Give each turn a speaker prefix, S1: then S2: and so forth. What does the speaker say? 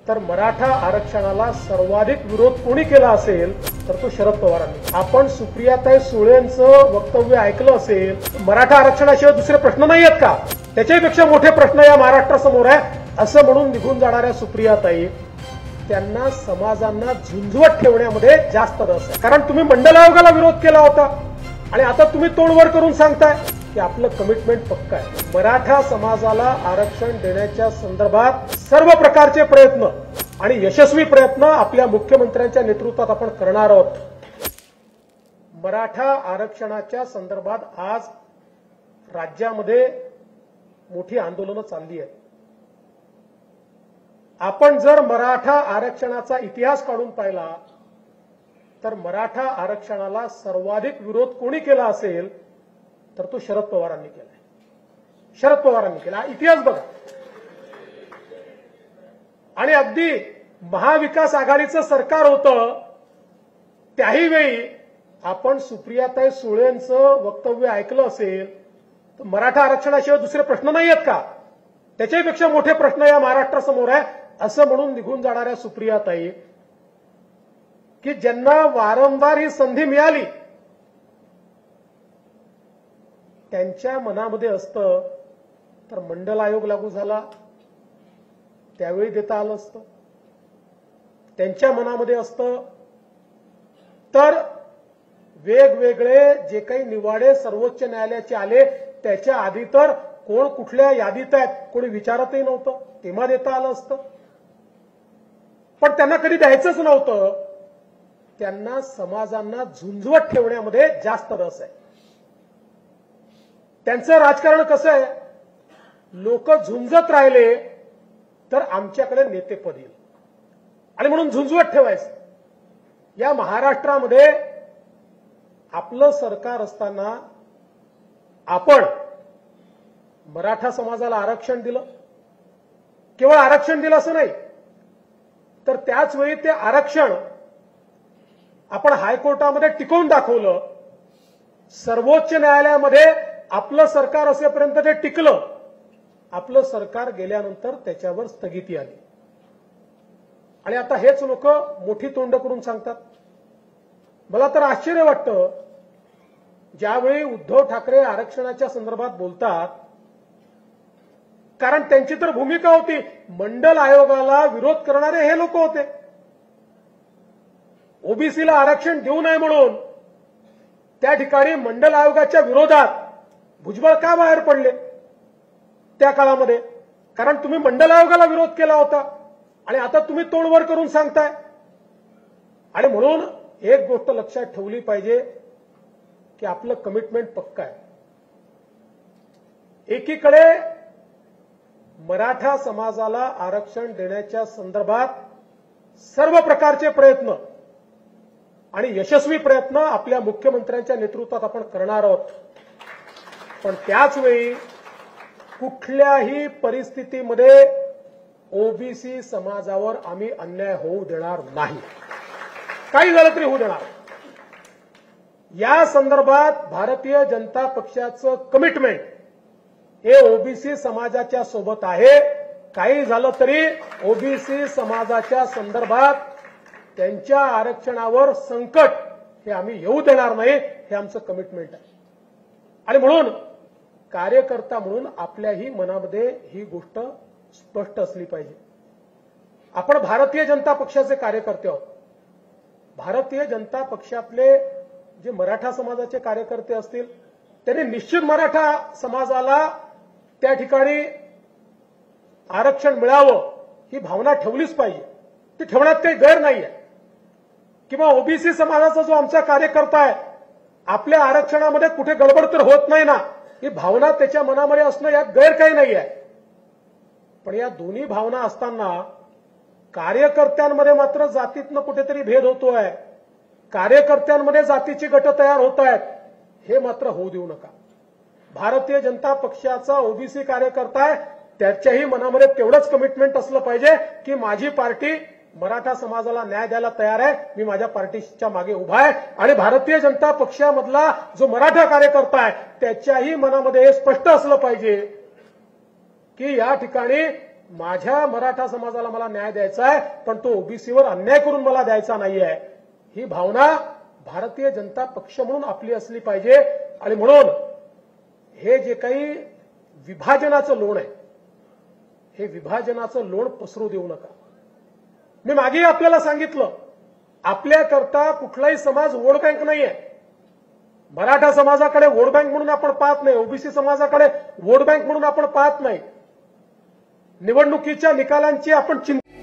S1: तर मराठा आरक्षणाला सर्वाधिक विरोध कोणी केला असेल तर तो शरद पवारांनी। आपण सुप्रियाताई सुळेंचं वक्तव्य ऐकलं असेल, मराठा आरक्षणाशिवाय दुसरे प्रश्न नाही आहेत का, त्याच्यापेक्षा मोठे प्रश्न या महाराष्ट्रासमोर आहे असं म्हणून निघून जाणाऱ्या सुप्रियाताई, त्यांना समाजांना झुंझवत ठेवण्यामध्ये जास्त रस आहे। कारण तुम्ही मंडल आयोगाला विरोध केला होता आणि आता तुम्ही तोंड वर करून सांगताय की आपलं कमिटमेंट पक्का आहे। मराठा समाजाला आरक्षण देण्याच्या संदर्भात सर्व प्रकारचे प्रयत्न आणि यशस्वी प्रयत्न आपल्या मुख्यमंत्र्यांच्या नेतृत्वात आपण करणार आहोत। मराठा आरक्षणाच्या संदर्भात आज राज्यामध्ये मोठी आंदोलनं चालली आहेत। आपण जर मराठा आरक्षणाचा इतिहास काढून पाहिला तर मराठा आरक्षणाला सर्वाधिक विरोध कोणी केला असेल तर तो शरद पवारांनी केलाय। शरद पवारांनी केला, इतिहास बघा। आणि अगदी महाविकास आघाडीचं सरकार होतं त्याही वेळी आपण सुप्रियाताई सुळेंचं वक्तव्य ऐकलं असेल, तर मराठा आरक्षणाशिवाय दुसरे प्रश्न नाही आहेत का, त्याच्यापेक्षा मोठे प्रश्न या महाराष्ट्रासमोर आहे असं म्हणून निघून जाणाऱ्या सुप्रियाताई, की ज्यांना वारंवार ही संधी मिळाली त्यांच्या मनामध्ये असतं तर मंडल आयोग लागू झाला त्यावेळी देता आलं असतं, त्यांच्या मनामध्ये असतं तर वेगवेगळे जे काही निवाडे सर्वोच्च न्यायालयाचे आले त्याच्या आधी तर कोण कुठल्या यादीत आहेत कोणी विचारतही नव्हतं, तेव्हा देता आलं असतं। पण त्यांना कधी द्यायचंच नव्हतं, त्यांना समाजांना झुंझवत ठेवण्यामध्ये जास्त रस आहे। त्यांचं राजकारण कसं आहे, लोक झुंजत राहिले तर आमच्याकडे नेतेपद येईल आणि म्हणून झुंझवत ठेवायचं। या महाराष्ट्रामध्ये आपलं सरकार असताना आपण मराठा समाजाला आरक्षण दिलं, केवळ आरक्षण दिलं असं नाही तर त्याच वेळी ते आरक्षण आपण हायकोर्टामध्ये टिकवून दाखवलं, सर्वोच्च न्यायालयामध्ये आपलं सरकार असेपर्यंत ते टिकलं, आपलं सरकार गेल्यानंतर त्याच्यावर स्थगिती आली आणि आता हेच लोक मोठी तोंड करून सांगतात। मला तर आश्चर्य वाटतं, ज्यावेळी उद्धव ठाकरे आरक्षणाच्या संदर्भात बोलतात, कारण त्यांची तर भूमिका होती मंडल आयोगाला विरोध करणारे हे लोक होते, ओबीसीला आरक्षण देऊ नये म्हणून त्या ठिकाणी मंडल आयोगाच्या विरोधात भुजबळ का बाहेर पडले त्या काळामध्ये, कारण तुम्ही मंडल आयोगाला विरोध केला होता आणि आता तुम्ही तोंडवर करून सांगताय। आणि म्हणून एक गोष्ट लक्षात ठेवली पाहिजे की आपलं कमिटमेंट पक्का आहे। एकीकडे मराठा समाजाला आरक्षण देण्याच्या संदर्भात सर्व प्रकारचे प्रयत्न आणि यशस्वी प्रयत्न आपल्या मुख्यमंत्र्यांच्या नेतृत्वात आपण करणार आहोत, पण त्याच वेळी कुठल्याही परिस्थितीमध्ये ओबीसी समाजावर आम्ही अन्याय होऊ देणार नाही, काही झालं तरी होऊ देणार। या संदर्भात भारतीय जनता पक्षाचं कमिटमेंट हे ओबीसी समाजाच्या सोबत आहे। काही झालं तरी ओबीसी समाजाच्या संदर्भात त्यांच्या आरक्षणावर संकट हे आम्ही येऊ देणार नाही, हे आमचं कमिटमेंट आहे। आणि म्हणून कार्यकर्ता म्हणून आपल्याही मनामध्ये ही गोष्ट स्पष्ट असली पाहिजे। आपण भारतीय जनता पक्षाचे कार्यकर्ते आहोत। भारतीय जनता पक्षातले जे मराठा समाजाचे कार्यकर्ते असतील त्यांनी निश्चित मराठा समाजाला त्या ठिकाणी आरक्षण मिळावं ही भावना ठेवलीच पाहिजे, ती ठेवण्यात काही गैर नाहीये। किंवा ओबीसी समाजाचा जो आमचा कार्यकर्ता आहे आपल्या आरक्षणामध्ये कुठे गडबड तर होत नाही ना, ही भावना त्याच्या मनामध्ये असणं यात गैर काही नाही आहे। पण या दोन्ही भावना असताना कार्यकर्त्यांमध्ये मात्र जातीतनं कुठेतरी भेद होतोय, कार्यकर्त्यांमध्ये जातीची गट तयार होत आहेत, हे मात्र होऊ देऊ नका। भारतीय जनता पक्षाचा ओबीसी कार्यकर्ता आहे त्याच्याही मनामध्ये तेवढंच कमिटमेंट असलं पाहिजे की माझी पार्टी मराठा समाजाला न्याय द्यायला तयार आहे, मी माझ्या पार्टीच्या मागे उभा आहे। आणि भारतीय जनता पक्षामधला जो मराठा कार्यकर्ता आहे त्याच्याही मनामध्ये हे स्पष्ट असलं पाहिजे की या ठिकाणी माझ्या मराठा समाजाला मला न्याय द्यायचा आहे, पण तो ओबीसीवर अन्याय करून मला द्यायचा नाहीये, ही भावना भारतीय जनता पक्ष म्हणून आपली असली पाहिजे. आणि म्हणून हे जे काही विभाजनाचं लोण आहे, हे विभाजनाचं लोण पसरू देऊ नका. मी मागेही आपल्याला सांगितलं, आपल्याकरता कुठलाही समाज वोट बँक नाहीये. मराठा समाजाकडे वोट बँक म्हणून आपण पाहत नाही, ओबीसी समाजाकडे वोट बँक म्हणून आपण पाहत नाही. निवडणुकीच्या निकालांची आपण चिंता